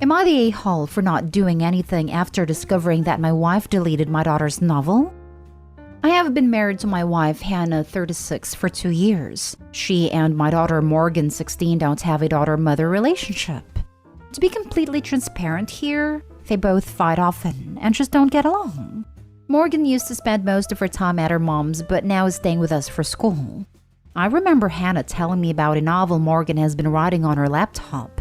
Am I the a-hole for not doing anything after discovering that my wife deleted my daughter's novel? I have been married to my wife, Hannah, 36, for 2 years. She and my daughter, Morgan, 16, don't have a daughter-mother relationship. To be completely transparent here, they both fight often and just don't get along. Morgan used to spend most of her time at her mom's, but now is staying with us for school. I remember Hannah telling me about a novel Morgan has been writing on her laptop.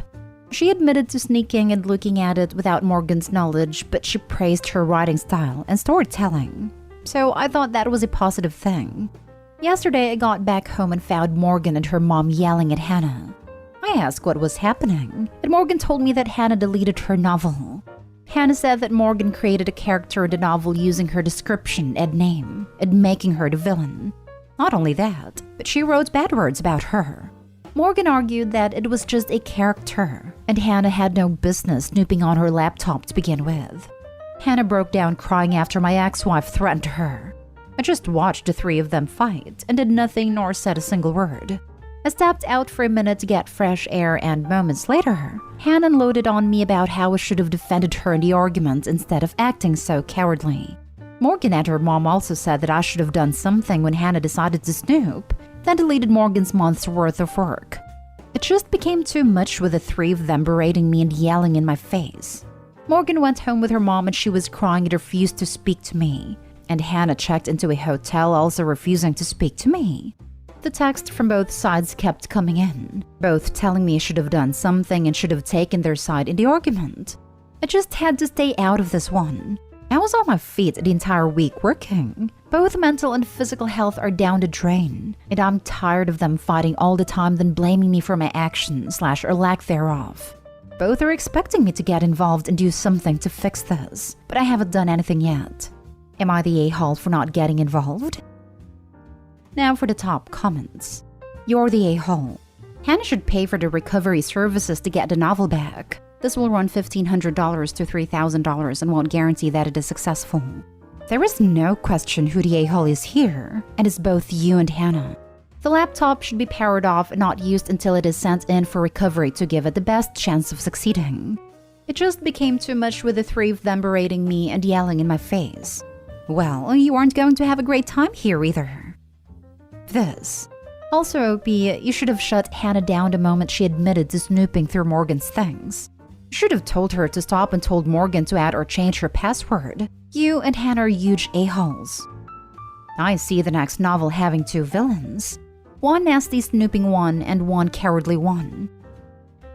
She admitted to sneaking and looking at it without Morgan's knowledge, but she praised her writing style and storytelling. So I thought that was a positive thing. Yesterday, I got back home and found Morgan and her mom yelling at Hannah. I asked what was happening, and Morgan told me that Hannah deleted her novel. Hannah said that Morgan created a character in the novel using her description and name, and making her the villain. Not only that, but she wrote bad words about her. Morgan argued that it was just a character, and Hannah had no business snooping on her laptop to begin with. Hannah broke down crying after my ex-wife threatened her. I just watched the three of them fight and did nothing nor said a single word. I stepped out for a minute to get fresh air, and moments later, Hannah unloaded on me about how I should have defended her in the argument instead of acting so cowardly. Morgan and her mom also said that I should have done something when Hannah decided to snoop, then deleted Morgan's month's worth of work. It just became too much with the three of them berating me and yelling in my face. Morgan went home with her mom and she was crying and refused to speak to me. And Hannah checked into a hotel also refusing to speak to me. The text from both sides kept coming in, both telling me I should have done something and should have taken their side in the argument. I just had to stay out of this one. I was on my feet the entire week working. Both mental and physical health are down the drain, and I'm tired of them fighting all the time then blaming me for my actions or lack thereof. Both are expecting me to get involved and do something to fix this, but I haven't done anything yet. Am I the a-hole for not getting involved? Now for the top comments. You're the a-hole. Hannah should pay for the recovery services to get the novel back. This will run $1,500 to $3,000 and won't guarantee that it is successful. There is no question who the a-hole is here, and it's both you and Hannah. The laptop should be powered off and not used until it is sent in for recovery to give it the best chance of succeeding. It just became too much with the three of them berating me and yelling in my face. Well, you aren't going to have a great time here either. This. Also, B, you should have shut Hannah down the moment she admitted to snooping through Morgan's things. You should have told her to stop and told Morgan to add or change her password. You and Hannah are huge a-holes. I see the next novel having two villains. One nasty snooping one and one cowardly one.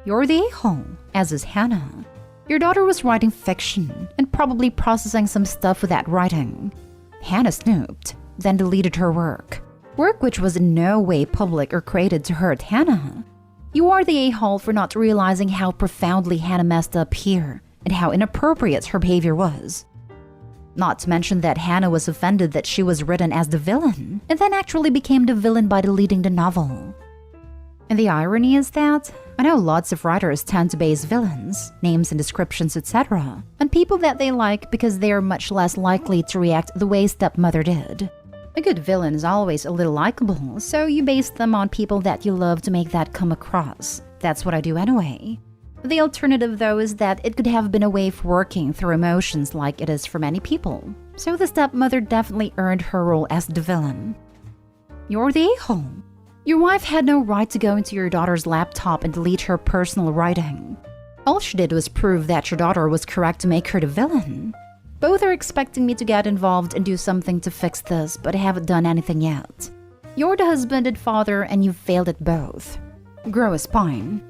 You're the a-hole, as is Hannah. Your daughter was writing fiction and probably processing some stuff with that writing. Hannah snooped, then deleted her work. Work which was in no way public or created to hurt Hannah. You are the a-hole for not realizing how profoundly Hannah messed up here and how inappropriate her behavior was. Not to mention that Hannah was offended that she was written as the villain and then actually became the villain by deleting the novel. And the irony is that I know lots of writers tend to base villains, names and descriptions, etc., on people that they like because they are much less likely to react the way Stepmother did. A good villain is always a little likable, so you base them on people that you love to make that come across. That's what I do anyway. The alternative, though, is that it could have been a way of working through emotions like it is for many people. So the stepmother definitely earned her role as the villain. You're the a-hole. Your wife had no right to go into your daughter's laptop and delete her personal writing. All she did was prove that your daughter was correct to make her the villain. Both are expecting me to get involved and do something to fix this, but I haven't done anything yet. You're the husband and father, and you've failed at both. Grow a spine.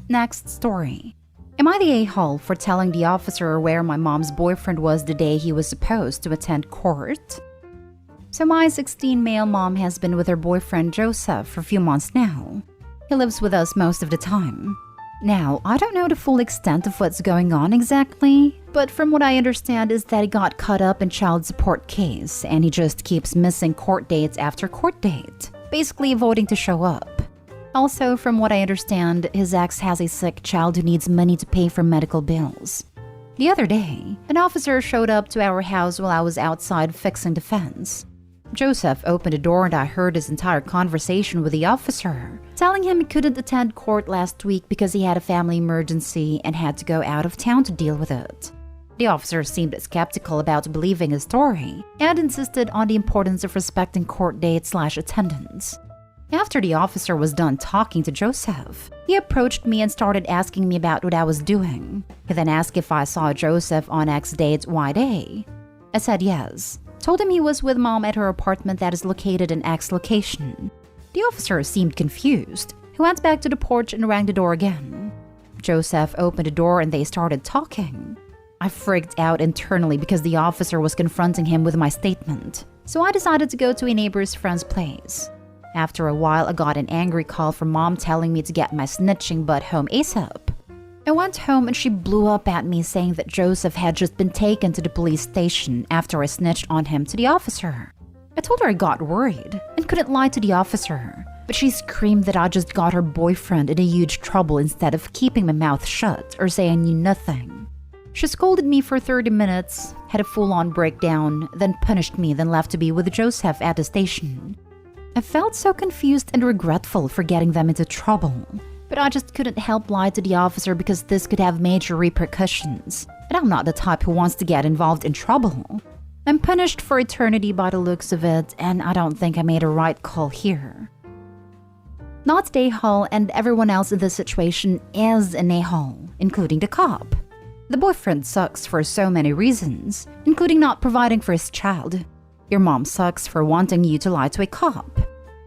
Next story. Am I the a-hole for telling the officer where my mom's boyfriend was the day he was supposed to attend court? So my 16 male mom has been with her boyfriend Joseph for a few months now. He lives with us most of the time. Now, I don't know the full extent of what's going on exactly, but from what I understand is that he got caught up in child support case and he just keeps missing court dates after court date, basically avoiding to show up. Also, from what I understand, his ex has a sick child who needs money to pay for medical bills. The other day, an officer showed up to our house while I was outside fixing the fence. Joseph opened the door and I heard his entire conversation with the officer, telling him he couldn't attend court last week because he had a family emergency and had to go out of town to deal with it. The officer seemed skeptical about believing his story and insisted on the importance of respecting court date/attendance. After the officer was done talking to Joseph, he approached me and started asking me about what I was doing. He then asked if I saw Joseph on X date Y day. I said yes. Told him he was with Mom at her apartment that is located in X location. The officer seemed confused. He went back to the porch and rang the door again. Joseph opened the door and they started talking. I freaked out internally because the officer was confronting him with my statement, so I decided to go to a neighbor's friend's place. After a while, I got an angry call from Mom telling me to get my snitching butt home ASAP. I went home and she blew up at me saying that Joseph had just been taken to the police station after I snitched on him to the officer. I told her I got worried and couldn't lie to the officer, but she screamed that I just got her boyfriend in a huge trouble instead of keeping my mouth shut or say I knew nothing. She scolded me for 30 minutes, had a full-on breakdown, then punished me, then left to be with Joseph at the station. I felt so confused and regretful for getting them into trouble, but I just couldn't help lie to the officer because this could have major repercussions, and I'm not the type who wants to get involved in trouble. I'm punished for eternity by the looks of it, and I don't think I made a right call here. Not the a-hole, and everyone else in this situation is an a-hole, including the cop. The boyfriend sucks for so many reasons, including not providing for his child. Your mom sucks for wanting you to lie to a cop.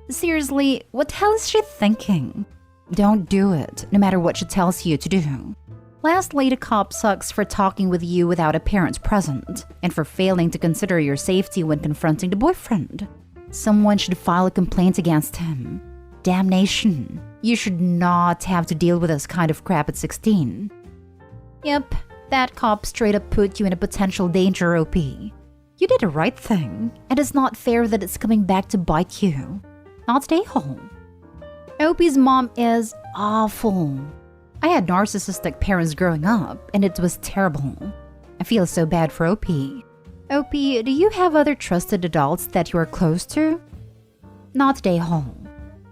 Seriously, what the hell is she thinking? Don't do it, no matter what she tells you to do. Lastly, the cop sucks for talking with you without a parent present, and for failing to consider your safety when confronting the boyfriend. Someone should file a complaint against him. Damnation. You should not have to deal with this kind of crap at 16. Yep, that cop straight up put you in a potential danger, OP. You did the right thing, and it's not fair that it's coming back to bite you. Not stay home. OP's mom is awful. I had narcissistic parents growing up, and it was terrible. I feel so bad for OP. OP, do you have other trusted adults that you are close to? Not stay home.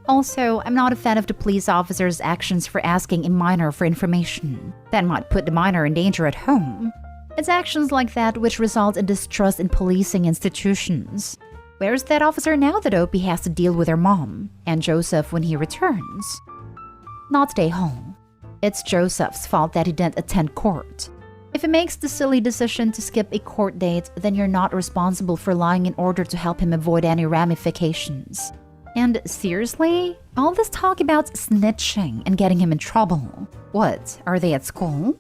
Also, I'm not a fan of the police officer's actions for asking a minor for information that might put the minor in danger at home. It's actions like that which result in distrust in policing institutions. Where's that officer now that OP has to deal with her mom and Joseph when he returns? Not stay home. It's Joseph's fault that he didn't attend court. If he makes the silly decision to skip a court date, then you're not responsible for lying in order to help him avoid any ramifications. And seriously? All this talk about snitching and getting him in trouble. What, are they at school?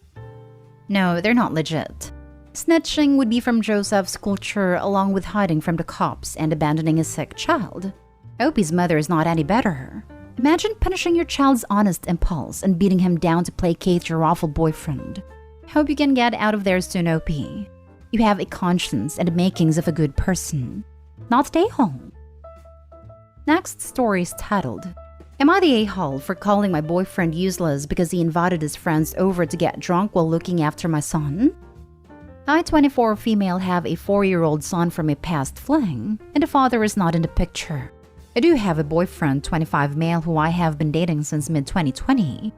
No, they're not legit. Snitching would be from Joseph's culture along with hiding from the cops and abandoning a sick child. Opie's mother is not any better. Imagine punishing your child's honest impulse and beating him down to placate your awful boyfriend. Hope you can get out of there soon, OP. You have a conscience and the makings of a good person. Not stay home. Next story is titled, Am I the a-hole for calling my boyfriend useless because he invited his friends over to get drunk while looking after my son? I, 24 female, have a 4-year-old son from a past fling, and the father is not in the picture. I do have a boyfriend, 25 male, who I have been dating since mid-2020.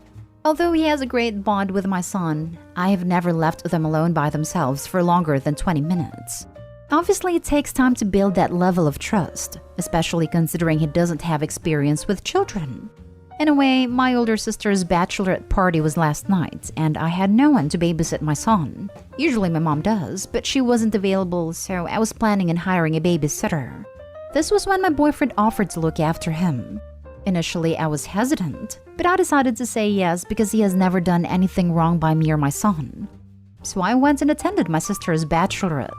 Although he has a great bond with my son, I have never left them alone by themselves for longer than 20 minutes. Obviously, it takes time to build that level of trust, especially considering he doesn't have experience with children. In a way, my older sister's bachelorette party was last night, and I had no one to babysit my son. Usually my mom does, but she wasn't available, so I was planning on hiring a babysitter. This was when my boyfriend offered to look after him. Initially, I was hesitant, but I decided to say yes because he has never done anything wrong by me or my son. So I went and attended my sister's bachelorette.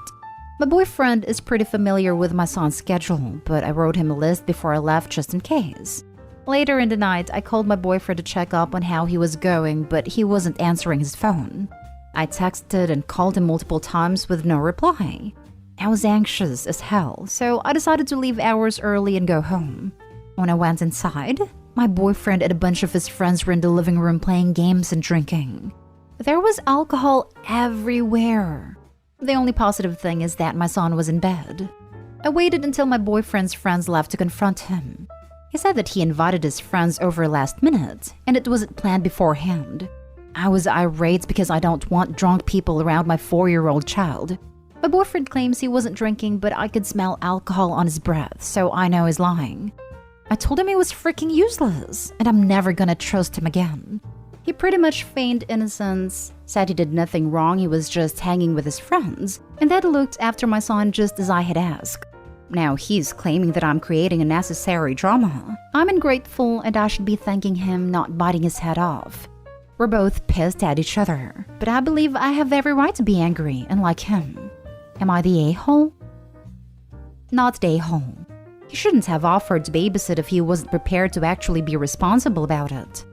My boyfriend is pretty familiar with my son's schedule, but I wrote him a list before I left just in case. Later in the night, I called my boyfriend to check up on how he was going, but he wasn't answering his phone. I texted and called him multiple times with no reply. I was anxious as hell, so I decided to leave hours early and go home. When I went inside, my boyfriend and a bunch of his friends were in the living room playing games and drinking. There was alcohol everywhere. The only positive thing is that my son was in bed. I waited until my boyfriend's friends left to confront him. He said that he invited his friends over last minute, and it wasn't planned beforehand. I was irate because I don't want drunk people around my 4-year-old child. My boyfriend claims he wasn't drinking, but I could smell alcohol on his breath, so I know he's lying. I told him he was freaking useless, and I'm never gonna trust him again. He pretty much feigned innocence, said he did nothing wrong, he was just hanging with his friends, and that he looked after my son just as I had asked. Now he's claiming that I'm creating unnecessary drama. I'm ungrateful and I should be thanking him, not biting his head off. We're both pissed at each other, but I believe I have every right to be angry, unlike him. Am I the a-hole? Not the a-hole. He shouldn't have offered to babysit if he wasn't prepared to actually be responsible about it.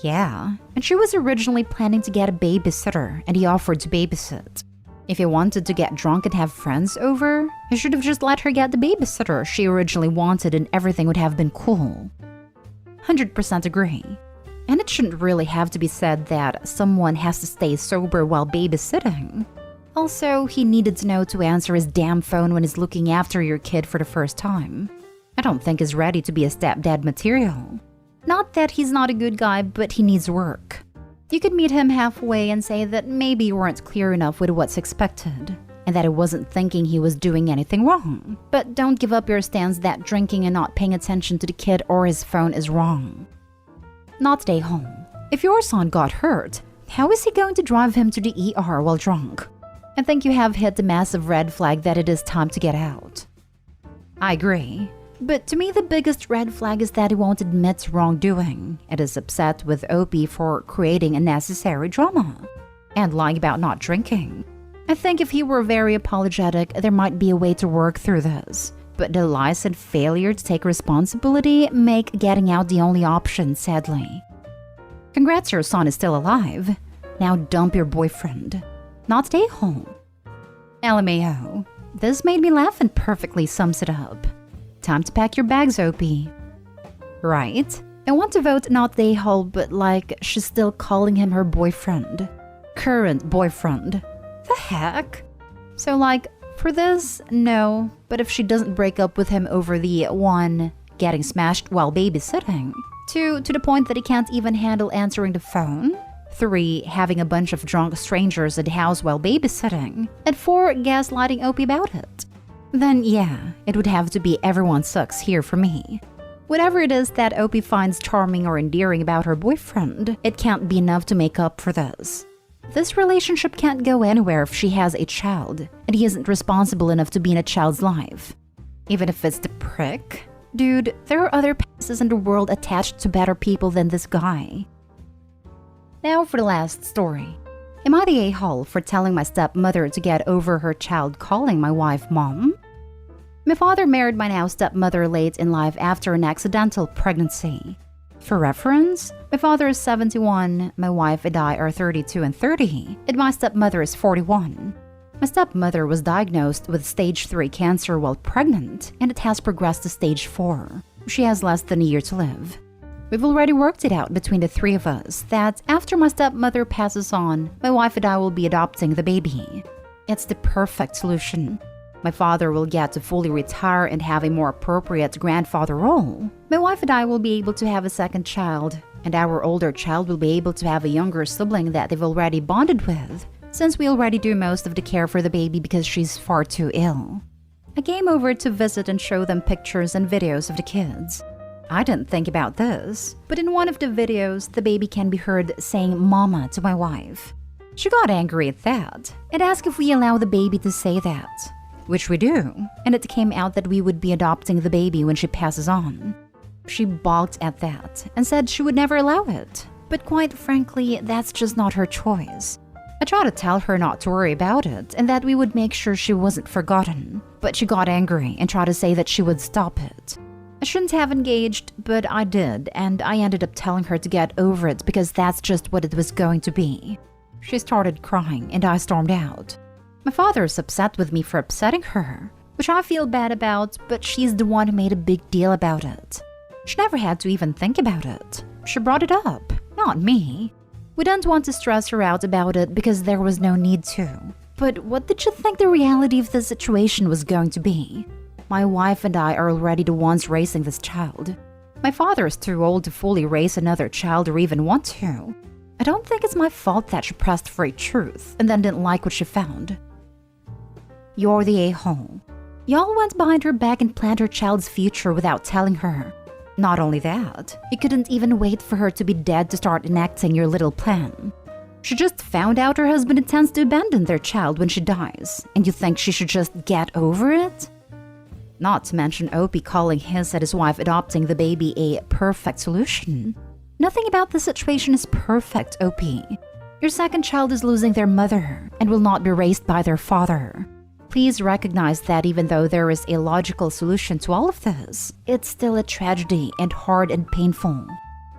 Yeah, and she was originally planning to get a babysitter, and he offered to babysit. If he wanted to get drunk and have friends over, he should have just let her get the babysitter she originally wanted and everything would have been cool. 100% agree. And it shouldn't really have to be said that someone has to stay sober while babysitting. Also, he needed to know to answer his damn phone when he's looking after your kid for the first time. I don't think he's ready to be a stepdad material. Not that he's not a good guy, but he needs work. You could meet him halfway and say that maybe you weren't clear enough with what's expected, and that he wasn't thinking he was doing anything wrong. But don't give up your stance that drinking and not paying attention to the kid or his phone is wrong. Not stay home. If your son got hurt, how is he going to drive him to the ER while drunk? I think you have hit the massive red flag that it is time to get out. I agree. But to me, the biggest red flag is that he won't admit wrongdoing and is upset with Opie for creating unnecessary drama and lying about not drinking. I think if he were very apologetic, there might be a way to work through this. But the lies and failure to take responsibility make getting out the only option, sadly. Congrats, your son is still alive. Now dump your boyfriend. Not stay home. LMAO. This made me laugh and perfectly sums it up. Time to pack your bags, Opie. Right? I want to vote not the a-hole, but like she's still calling him her boyfriend. Current boyfriend. The heck? So like, for this, no. But if she doesn't break up with him over the 1. Getting smashed while babysitting, 2. To the point that he can't even handle answering the phone, 3. Having a bunch of drunk strangers at the house while babysitting, and 4. Gaslighting Opie about it, then yeah, it would have to be everyone sucks here for me. Whatever it is that Opie finds charming or endearing about her boyfriend, it can't be enough to make up for this. This relationship can't go anywhere if she has a child, and he isn't responsible enough to be in a child's life. Even if it's the prick. Dude, there are other passes in the world attached to better people than this guy. Now for the last story. Am I the a-hole for telling my stepmother to get over her child calling my wife mom? My father married my now stepmother late in life after an accidental pregnancy. For reference, my father is 71, my wife and I are 32 and 30, and my stepmother is 41. My stepmother was diagnosed with stage 3 cancer while pregnant, and it has progressed to stage 4. She has less than a year to live. We've already worked it out between the 3 of us that after my stepmother passes on, my wife and I will be adopting the baby. It's the perfect solution. My father will get to fully retire and have a more appropriate grandfather role. My wife and I will be able to have a second child, and our older child will be able to have a younger sibling that they've already bonded with, since we already do most of the care for the baby because she's far too ill. I came over to visit and show them pictures and videos of the kids. I didn't think about this, but in one of the videos, the baby can be heard saying mama to my wife. She got angry at that and asked if we allow the baby to say that, which we do, and it came out that we would be adopting the baby when she passes on. She balked at that and said she would never allow it, but quite frankly, that's just not her choice. I tried to tell her not to worry about it and that we would make sure she wasn't forgotten, but she got angry and tried to say that she would stop it. I shouldn't have engaged, but I did, and I ended up telling her to get over it because that's just what it was going to be. She started crying and I stormed out. My father is upset with me for upsetting her, which I feel bad about, but she's the one who made a big deal about it. She never had to even think about it. She brought it up, not me. We didn't want to stress her out about it because there was no need to. But what did you think the reality of the situation was going to be? My wife and I are already the ones raising this child. My father is too old to fully raise another child or even want to. I don't think it's my fault that she pressed for a truth and then didn't like what she found. You're the a-hole. Y'all went behind her back and planned her child's future without telling her. Not only that, you couldn't even wait for her to be dead to start enacting your little plan. She just found out her husband intends to abandon their child when she dies, and you think she should just get over it? Not to mention Opie calling his and his wife adopting the baby a perfect solution. Nothing about the situation is perfect, Opie. Your second child is losing their mother and will not be raised by their father. Please recognize that even though there is a logical solution to all of this, it's still a tragedy and hard and painful.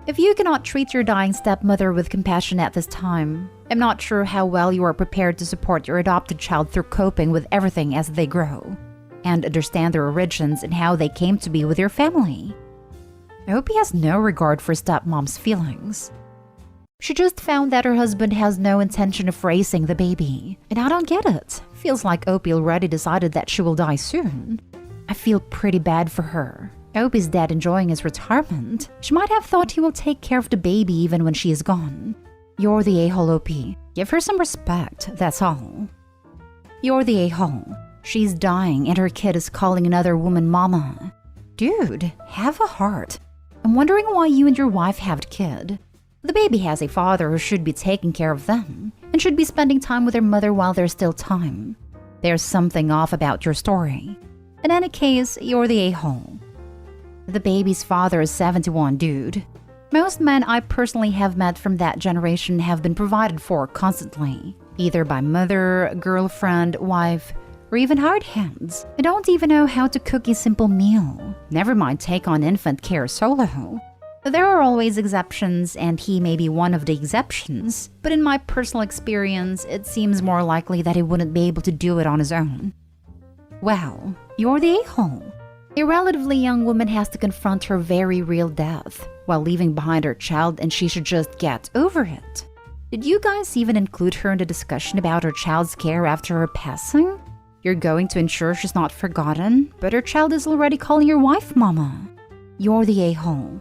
If you cannot treat your dying stepmother with compassion at this time, I'm not sure how well you are prepared to support your adopted child through coping with everything as they grow, and understand their origins and how they came to be with your family. Opie has no regard for stepmom's feelings. She just found that her husband has no intention of raising the baby, and I don't get it. Feels like Opie already decided that she will die soon. I feel pretty bad for her. Opie's dead enjoying his retirement. She might have thought he will take care of the baby even when she is gone. You're the a-hole, Opie. Give her some respect, that's all. You're the a-hole. She's dying and her kid is calling another woman mama. Dude, have a heart. I'm wondering why you and your wife have a kid. The baby has a father who should be taking care of them and should be spending time with their mother while there's still time. There's something off about your story. In any case, you're the a-hole. The baby's father is 71, dude. Most men I personally have met from that generation have been provided for constantly, either by mother, girlfriend, wife, or even hired hands. I don't even know how to cook a simple meal. Never mind take on infant care solo. There are always exceptions, and he may be one of the exceptions, but in my personal experience, it seems more likely that he wouldn't be able to do it on his own. Well, you're the a-hole. A relatively young woman has to confront her very real death while leaving behind her child, and she should just get over it. Did you guys even include her in the discussion about her child's care after her passing? You're going to ensure she's not forgotten, but her child is already calling your wife mama. You're the a-hole.